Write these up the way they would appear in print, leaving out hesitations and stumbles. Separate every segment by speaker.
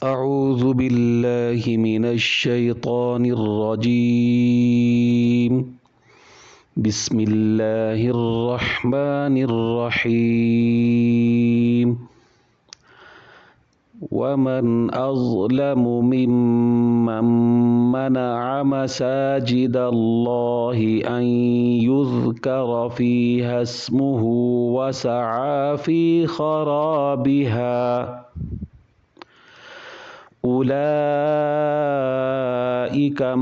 Speaker 1: أعوذ بالله من الشيطان الرجيم بسم الله الرحمن الرحيم ومن أظلم ممن منع مساجد الله أن يذكر فيها اسمه وسعى في خرابها أولئك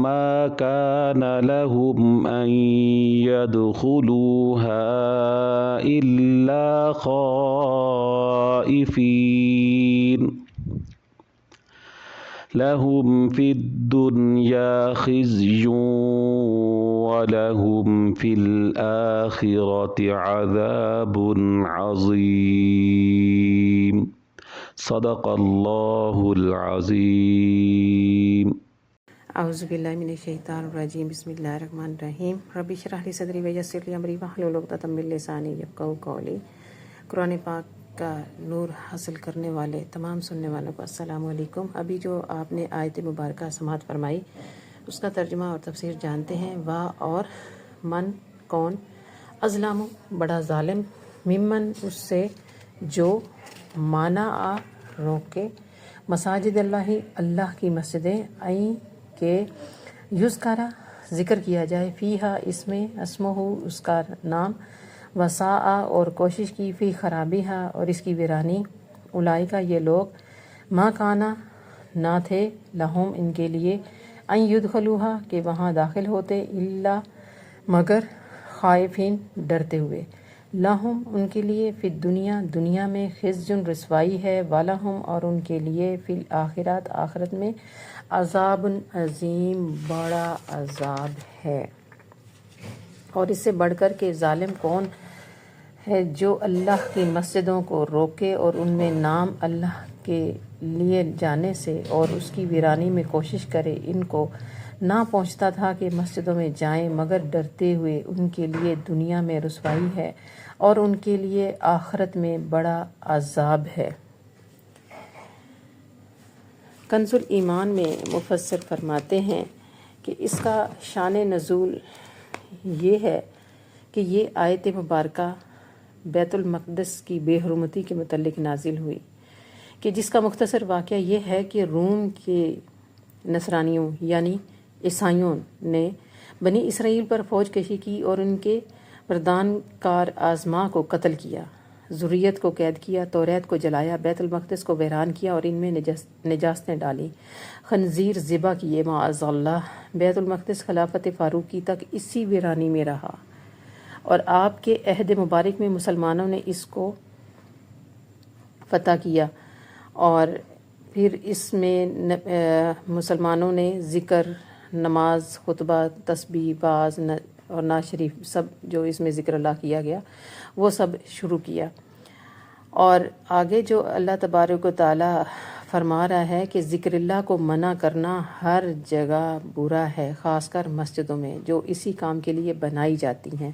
Speaker 1: ما كان لهم أن يدخلوها إلا خائفين لهم في الدنيا خزي ولهم في الآخرة عذاب عظيم صدق اللہ العظیم۔
Speaker 2: اعوذ باللہ من الشیطان الرجیم بسم اللہ الرحمن الرحیم رب اشرح لی صدری ویسر لی امری واحلل عقدۃ من لسانی یفقہوا قولی۔ قرآن پاک کا نور حاصل کرنے والے تمام سننے والوں کو السلام علیکم۔ ابھی جو آپ نے آیت مبارکہ سماعت فرمائی اس کا ترجمہ اور تفسیر جانتے ہیں۔ وا اور من کون، اظلم بڑا ظالم، ممن اس سے جو مانا روکے، مساجد اللہ اللہ کی مسجدیں، این کہ یذکرہ ذکر کیا جائے، فیہا اس میں، اسمہ اس کا نام، وسعی اور کوشش کی، فی خرابیہا اور اس کی ویرانی، اولئک یہ لوگ، ما کانا نہ تھے، لہم ان کے لیے، ان یدخلوہا کہ وہاں داخل ہوتے، الا مگر، خائفین ڈرتے ہوئے، لہم ان کے لیے، فی الدنیا دنیا میں، خزی رسوائی ہے، ولہم اور ان کے لیے، فی الآخرات آخرت میں، عذاب عظیم بڑا عذاب ہے۔ اور اس سے بڑھ کر کے ظالم کون ہے؟ جو اللہ کی مسجدوں کو روکے اور ان میں نام اللہ کے لیے جانے سے اور اس کی ویرانی میں کوشش کرے۔ ان کو نہ پہنچتا تھا کہ مسجدوں میں جائیں مگر ڈرتے ہوئے، ان کے لیے دنیا میں رسوائی ہے اور ان کے لیے آخرت میں بڑا عذاب ہے۔ کنز الایمان میں مفسر فرماتے ہیں کہ اس کا شان نزول یہ ہے کہ یہ آیت مبارکہ بیت المقدس کی بے حرمتی کے متعلق نازل ہوئی، کہ جس کا مختصر واقعہ یہ ہے کہ روم کے نصرانیوں یعنی عیسائیوں نے بنی اسرائیل پر فوج کشی کی اور ان کے پردان کار آزما کو قتل کیا، ذریت کو قید کیا، توریت کو جلایا، بیت المقدس کو ویران کیا اور ان میں نجاستیں ڈالیں، خنزیر ذبح کیے، معاذ اللہ۔ بیت المقدس خلافت فاروقی تک اسی ویرانی میں رہا اور آپ کے عہد مبارک میں مسلمانوں نے اس کو فتح کیا، اور پھر اس میں مسلمانوں نے ذکر، نماز، خطبہ، تسبیح، باز اور نعت شریف، سب جو اس میں ذکر اللہ کیا گیا وہ سب شروع کیا۔ اور آگے جو اللہ تبارک و تعالی فرما رہا ہے کہ ذکر اللہ کو منع کرنا ہر جگہ برا ہے، خاص کر مسجدوں میں جو اسی کام کے لیے بنائی جاتی ہیں۔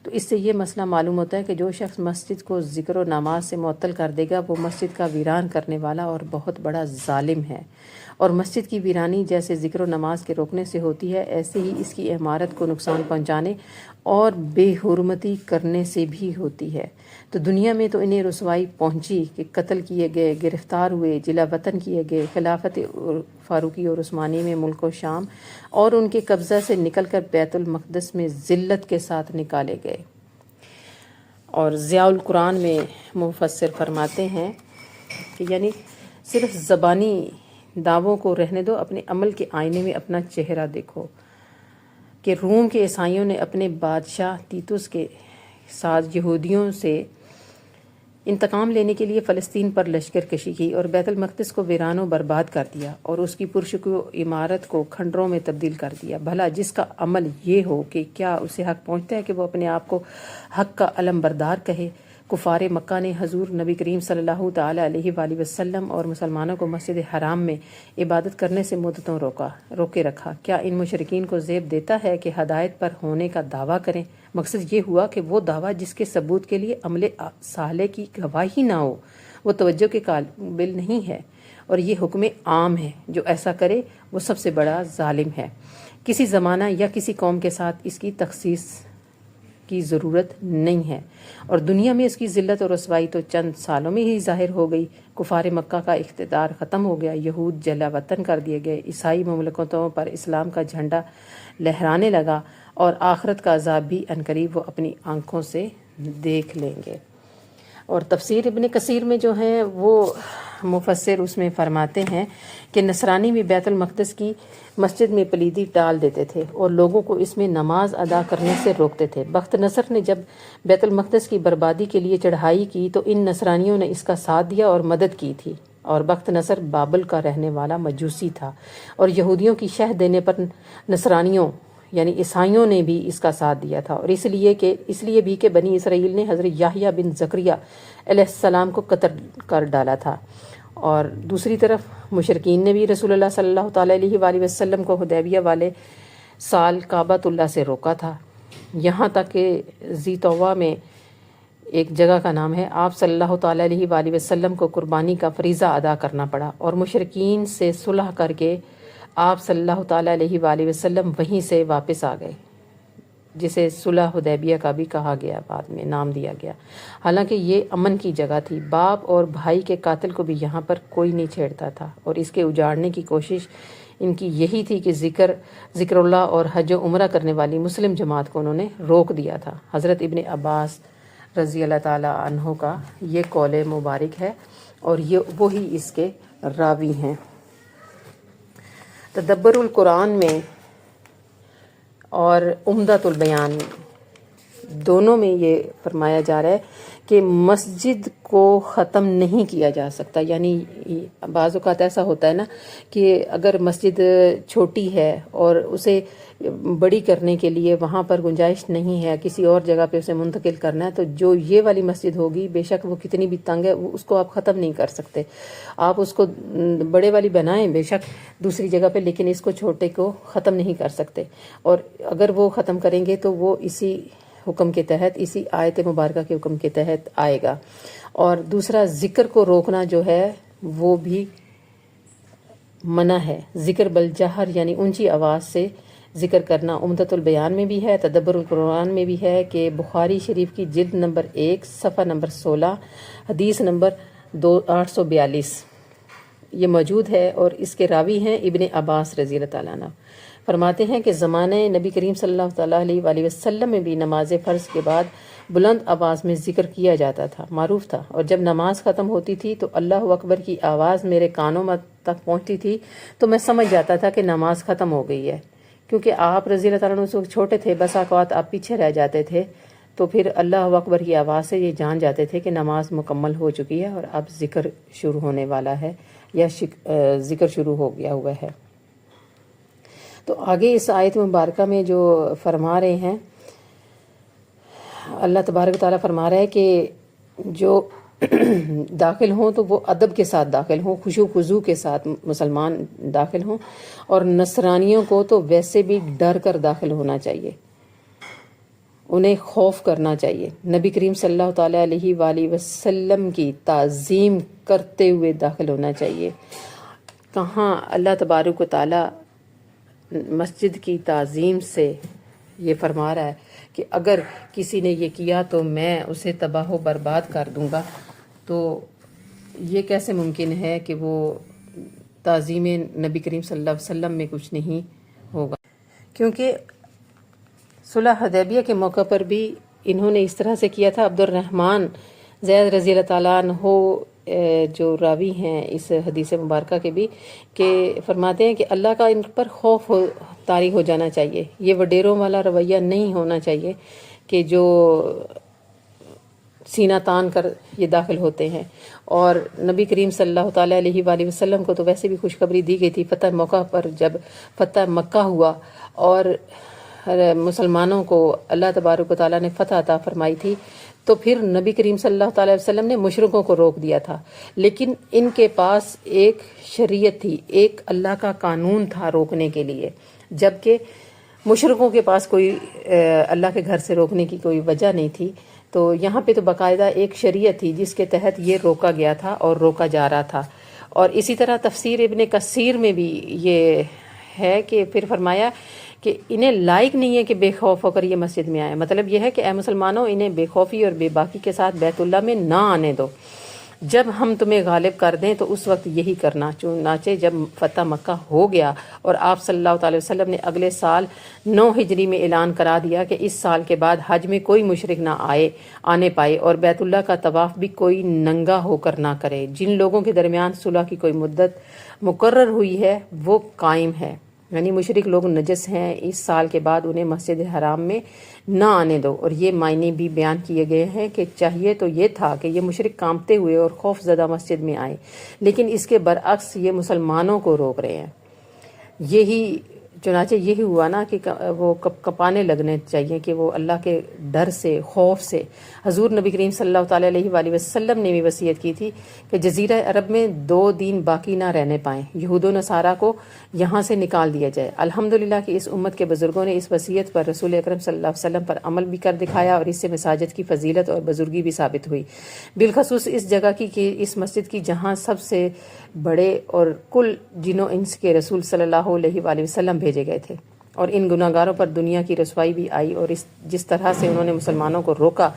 Speaker 2: تو اس سے یہ مسئلہ معلوم ہوتا ہے کہ جو شخص مسجد کو ذکر و نماز سے معطل کر دے گا وہ مسجد کا ویران کرنے والا اور بہت بڑا ظالم ہے، اور مسجد کی ویرانی جیسے ذکر و نماز کے روکنے سے ہوتی ہے، ایسے ہی اس کی عمارت کو نقصان پہنچانے اور بے حرمتی کرنے سے بھی ہوتی ہے۔ تو دنیا میں تو انہیں رسوائی پہنچی کہ قتل کیے گئے، گرفتار ہوئے، جلا وطن کیے گئے، خلافت فاروقی اور عثمانی میں ملک و شام اور ان کے قبضہ سے نکل کر بیت المقدس میں ذلت کے ساتھ نکالے گئے۔ اور ضیاء القرآن میں مفسر فرماتے ہیں کہ یعنی صرف زبانی دعووں کو رہنے دو، اپنے عمل کے آئینے میں اپنا چہرہ دیکھو، کہ روم کے عیسائیوں نے اپنے بادشاہ تیتوس کے ساتھ یہودیوں سے انتقام لینے کے لیے فلسطین پر لشکر کشی کی اور بیت المقدس کو ویران و برباد کر دیا اور اس کی پرشکوہ عمارت کو کھنڈروں میں تبدیل کر دیا۔ بھلا جس کا عمل یہ ہو کہ کیا اسے حق پہنچتا ہے کہ وہ اپنے آپ کو حق کا علم بردار کہے؟ کفار مکہ نے حضور نبی کریم صلی اللہ تعالی علیہ وآلہ وسلم اور مسلمانوں کو مسجد حرام میں عبادت کرنے سے مدتوں روکے رکھا۔ کیا ان مشرکین کو زیب دیتا ہے کہ ہدایت پر ہونے کا دعویٰ کریں؟ مقصد یہ ہوا کہ وہ دعویٰ جس کے ثبوت کے لیے عمل صالح کی گواہی نہ ہو وہ توجہ کے قابل نہیں ہے، اور یہ حکم عام ہے، جو ایسا کرے وہ سب سے بڑا ظالم ہے۔ کسی زمانہ یا کسی قوم کے ساتھ اس کی تخصیص کی ضرورت نہیں ہے، اور دنیا میں اس کی ذلت اور رسوائی تو چند سالوں میں ہی ظاہر ہو گئی۔ کفار مکہ کا اقتدار ختم ہو گیا، یہود جلا وطن کر دیے گئے، عیسائی مملکتوں پر اسلام کا جھنڈا لہرانے لگا، اور آخرت کا عذاب بھی عنقریب وہ اپنی آنکھوں سے دیکھ لیں گے۔ اور تفسیر ابن کثیر میں جو ہیں وہ مفسر اس میں فرماتے ہیں کہ نصرانی بھی بیت المقدس کی مسجد میں پلیدی ڈال دیتے تھے اور لوگوں کو اس میں نماز ادا کرنے سے روکتے تھے۔ بخت نصر نے جب بیت المقدس کی بربادی کے لیے چڑھائی کی تو ان نصرانیوں نے اس کا ساتھ دیا اور مدد کی تھی، اور بخت نصر بابل کا رہنے والا مجوسی تھا، اور یہودیوں کی شہ دینے پر نصرانیوں یعنی عیسائیوں نے بھی اس کا ساتھ دیا تھا، اور اس لیے بھی کہ بنی اسرائیل نے حضرت یحییٰ بن زکریا علیہ السلام کو قتل کر ڈالا تھا، اور دوسری طرف مشرکین نے بھی رسول اللہ صلی اللہ تعالیٰ علیہ وآلہ وسلم کو حدیبیہ والے سال کعبۃ اللہ سے روکا تھا، یہاں تک کہ ذی طویٰ میں ایک جگہ کا نام ہے، آپ صلی اللہ تعالیٰ علیہ وآلہ وسلم کو قربانی کا فریضہ ادا کرنا پڑا، اور مشرکین سے صلح کر کے آپ صلی اللہ تعالیٰ علیہ وآلہ وسلم وہیں سے واپس آ گئے، جسے صلح حدیبیہ کا بھی کہا گیا، بعد میں نام دیا گیا، حالانکہ یہ امن کی جگہ تھی۔ باپ اور بھائی کے قاتل کو بھی یہاں پر کوئی نہیں چھیڑتا تھا، اور اس کے اجاڑنے کی کوشش ان کی یہی تھی کہ ذکر اللہ اور حج و عمرہ کرنے والی مسلم جماعت کو انہوں نے روک دیا تھا۔ حضرت ابن عباس رضی اللہ تعالیٰ عنہ کا یہ قول مبارک ہے، اور یہ وہی اس کے راوی ہیں۔ تدبر القرآن میں اور عمدۃ البیان میں دونوں میں یہ فرمایا جا رہا ہے کہ مسجد کو ختم نہیں کیا جا سکتا، یعنی بعض اوقات ایسا ہوتا ہے نا کہ اگر مسجد چھوٹی ہے اور اسے بڑی کرنے کے لیے وہاں پر گنجائش نہیں ہے، کسی اور جگہ پہ اسے منتقل کرنا ہے، تو جو یہ والی مسجد ہوگی بے شک وہ کتنی بھی تنگ ہے اس کو آپ ختم نہیں کر سکتے، آپ اس کو بڑے والی بنائیں بے شک دوسری جگہ پہ، لیکن اس کو چھوٹے کو ختم نہیں کر سکتے، اور اگر وہ ختم کریں گے تو وہ اسی حکم کے تحت، اسی آیت مبارکہ کے حکم کے تحت آئے گا۔ اور دوسرا ذکر کو روکنا جو ہے وہ بھی منع ہے، ذکر بالجہر یعنی اونچی آواز سے ذکر کرنا عمدۃ البیان میں بھی ہے، تدبر القرآن میں بھی ہے کہ بخاری شریف کی جلد نمبر 1 صفحہ نمبر 16 حدیث نمبر 842 یہ موجود ہے، اور اس کے راوی ہیں ابن عباس رضی اللہ تعالیٰ عنہ۔ فرماتے ہیں کہ زمانہ نبی کریم صلی اللہ تعالیٰ علیہ وآلہ وسلم میں بھی نماز فرض کے بعد بلند آواز میں ذکر کیا جاتا تھا، معروف تھا، اور جب نماز ختم ہوتی تھی تو اللہ اکبر کی آواز میرے کانوں میں تک پہنچتی تھی تو میں سمجھ جاتا تھا کہ نماز ختم ہو گئی ہے، کیونکہ آپ رضی اللہ تعالیٰ عنہ اس وقت چھوٹے تھے، بس اوقات آپ پیچھے رہ جاتے تھے، تو پھر اللہ اکبر کی آواز سے یہ جان جاتے تھے کہ نماز مکمل ہو چکی ہے اور اب ذکر شروع ہونے والا ہے یا ذکر شروع ہو گیا ہوا ہے۔ تو آگے اس آیت مبارکہ میں جو فرما رہے ہیں، اللہ تبارک و تعالیٰ فرما رہا ہے کہ جو داخل ہوں تو وہ ادب کے ساتھ داخل ہوں، خشوع خضوع کے ساتھ مسلمان داخل ہوں، اور نصرانیوں کو تو ویسے بھی ڈر کر داخل ہونا چاہیے، انہیں خوف کرنا چاہیے، نبی کریم صلی اللہ تعالیٰ علیہ وآلہ وسلم کی تعظیم کرتے ہوئے داخل ہونا چاہیے۔ کہاں اللہ تبارک و تعالیٰ مسجد کی تعظیم سے یہ فرما رہا ہے کہ اگر کسی نے یہ کیا تو میں اسے تباہ و برباد کر دوں گا، تو یہ کیسے ممکن ہے کہ وہ تعظیم نبی کریم صلی اللہ علیہ وسلم میں کچھ نہیں ہوگا؟ کیونکہ صلح حدیبیہ کے موقع پر بھی انہوں نے اس طرح سے کیا تھا۔ عبد الرحمن زید رضی اللہ تعالیٰ عنہ جو راوی ہیں اس حدیث مبارکہ کے بھی، کہ فرماتے ہیں کہ اللہ کا ان پر خوف طاری ہو جانا چاہیے، یہ وڈیروں والا رویہ نہیں ہونا چاہیے کہ جو سینہ تان کر یہ داخل ہوتے ہیں۔ اور نبی کریم صلی اللہ تعالیٰ علیہ وآلہ وسلم کو تو ویسے بھی خوشخبری دی گئی تھی فتح موقع پر، جب فتح مکہ ہوا اور مسلمانوں کو اللہ تبارک و تعالیٰ نے فتح عطا فرمائی تھی، تو پھر نبی کریم صلی اللہ تعالیٰ علیہ وسلم نے مشرکوں کو روک دیا تھا، لیکن ان کے پاس ایک شریعت تھی، ایک اللہ کا قانون تھا روکنے کے لیے، جبکہ مشرکوں کے پاس کوئی اللہ کے گھر سے روکنے کی کوئی وجہ نہیں تھی۔ تو یہاں پہ تو باقاعدہ ایک شریعت تھی جس کے تحت یہ روکا گیا تھا اور روکا جا رہا تھا، اور اسی طرح تفسیر ابن کثیر میں بھی یہ ہے کہ پھر فرمایا کہ انہیں لائق نہیں ہے کہ بے خوف ہو کر یہ مسجد میں آئیں. مطلب یہ ہے کہ اے مسلمانوں انہیں بے خوفی اور بے باکی کے ساتھ بیت اللہ میں نہ آنے دو. جب ہم تمہیں غالب کر دیں تو اس وقت یہی کرنا. چنانچہ جب فتح مکہ ہو گیا اور آپ صلی اللہ تعالی وسلم نے اگلے سال 9 ہجری میں اعلان کرا دیا کہ اس سال کے بعد حج میں کوئی مشرک نہ آنے پائے اور بیت اللہ کا طواف بھی کوئی ننگا ہو کر نہ کرے. جن لوگوں کے درمیان صلح کی کوئی مدت مقرر ہوئی ہے وہ قائم ہے، یعنی مشرک لوگ نجس ہیں، اس سال کے بعد انہیں مسجد حرام میں نہ آنے دو. اور یہ معنی بھی بیان کیے گئے ہیں کہ چاہیے تو یہ تھا کہ یہ مشرک کانپتے ہوئے اور خوف زدہ مسجد میں آئے، لیکن اس کے برعکس یہ مسلمانوں کو روک رہے ہیں. چنانچہ یہی ہوا نا کہ وہ کپانے لگنے چاہیے کہ وہ اللہ کے ڈر سے، خوف سے. حضور نبی کریم صلی اللہ تعالیٰ علیہ وآلہ وسلم نے بھی وصیت کی تھی کہ جزیرہ عرب میں 2 دن باقی نہ رہنے پائیں، یہود و نصارہ کو یہاں سے نکال دیا جائے. الحمدللہ کہ اس امت کے بزرگوں نے اس وصیت پر رسول اکرم صلی اللہ علیہ وسلم پر عمل بھی کر دکھایا اور اس سے مساجد کی فضیلت اور بزرگی بھی ثابت ہوئی، بالخصوص اس جگہ کی کہ اس مسجد کی جہاں سب سے بڑے اور کل جن و انس کے رسول صلی اللہ علیہ وآلہ وسلم بھیجے گئے تھے. اور ان گناہ گاروں پر دنیا کی رسوائی بھی آئی، اور جس طرح سے انہوں نے مسلمانوں کو روکا،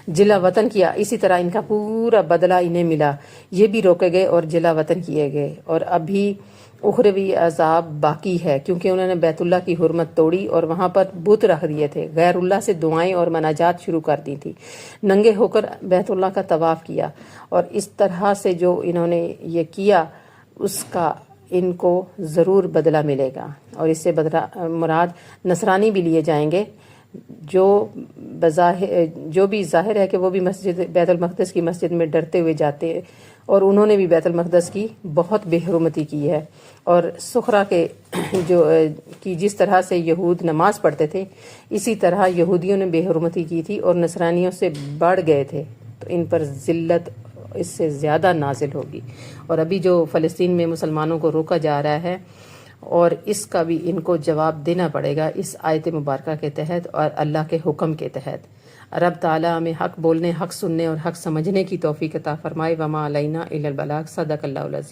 Speaker 2: جلا وطن کیا، اسی طرح ان کا پورا بدلہ انہیں ملا. یہ بھی روکے گئے اور جلا وطن کیے گئے. اور ابھی اخروی عذاب باقی ہے کیونکہ انہوں نے بیت اللہ کی حرمت توڑی اور وہاں پر بت رکھ دیے تھے، غیر اللہ سے دعائیں اور مناجات شروع کر دی تھی، ننگے ہو کر بیت اللہ کا طواف کیا. اور اس طرح سے جو انہوں نے یہ کیا اس کا ان کو ضرور بدلہ ملے گا. اور اس سے مراد نصرانی بھی لیے جائیں گے جو بھی ظاہر ہے کہ وہ بھی مسجد بیت المقدس کی مسجد میں ڈرتے ہوئے جاتے ہیں، اور انہوں نے بھی بیت المقدس کی بہت بے حرمتی کی ہے. اور سخرا کے جس طرح سے یہود نماز پڑھتے تھے اسی طرح یہودیوں نے بے حرمتی کی تھی اور نصرانیوں سے بڑھ گئے تھے، تو ان پر ذلت اس سے زیادہ نازل ہوگی. اور ابھی جو فلسطین میں مسلمانوں کو روکا جا رہا ہے اور اس کا بھی ان کو جواب دینا پڑے گا اس آیت مبارکہ کے تحت اور اللہ کے حکم کے تحت. رب تعالیٰ ہمیں حق بولنے، حق سننے اور حق سمجھنے کی توفیق عطا فرمائے. وما علینا الا البلاغ. صدق اللہ العظیم.